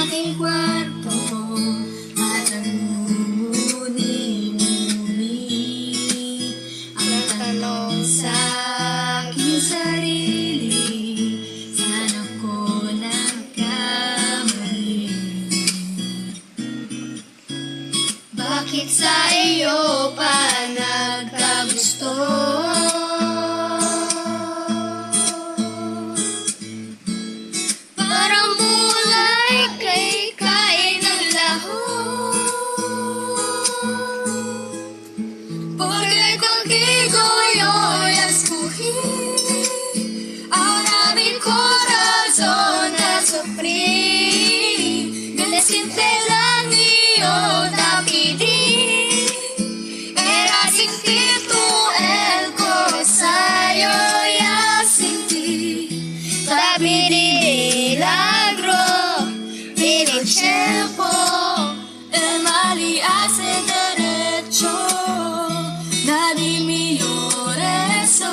aking kwarto at nangunguni-nguni ang tanong sa aking sarili, saan ako nagkamali? Bakit sa iyo pa nagkagusto? Parang mulay kay kain ng lahok, porque contigo yo escogí ahora mi corazón a sufrir. Decirte lang yo te pedí, era sin ti tú el cosa yo ya sin ti. Te pedí milagro, pero el tiempo, el mal y hace derecho. Nadie mejor eso,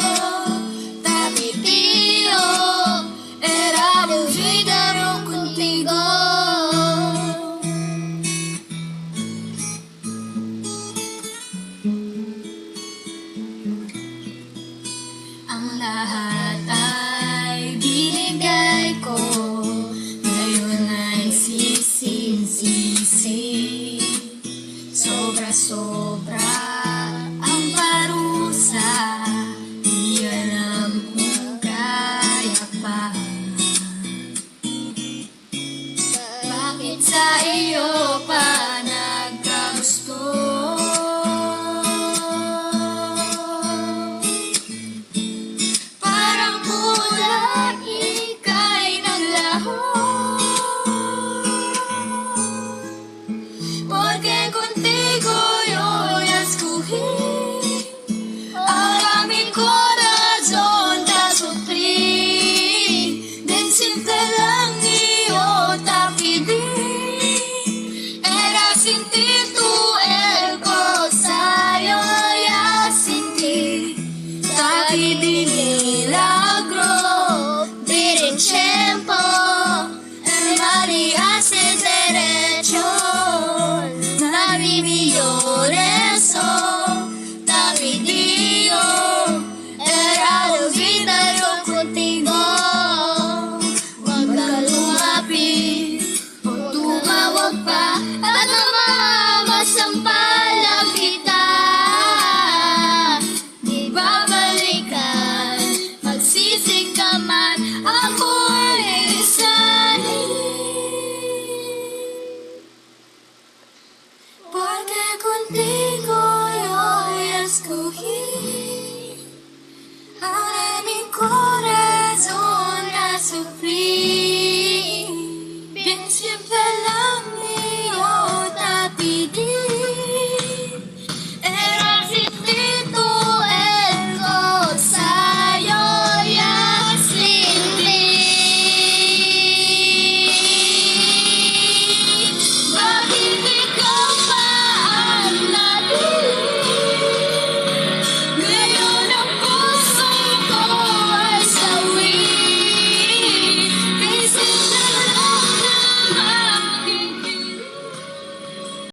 te pedí yo, era olvidarlo contigo. Ang lahat ay binigay ko, ngayon ay sising-sisi. Sobra-sobra ang parusa, di alam kung kaya pa. Bakit sa iyo pa nagkagusto? Parang mulay ika'y naglahok, porque contigo yo escogí ahora mi corazón te sufrí. Decirte lang yo te pedí, era sin ti tú el cosa yo ya sin ti. Te pedí milagro, pero el tiempo, el mal y hace derecho. Nadie vio eso, te pedí yo, era olvidarlo contigo. Huwag ka lumapit o tumawag pa at mamamasampalang kita. Di babalikan, magsisig ka man, ako'y sanay. Porque contigo yo escogí ahora mi corazón a sufrir.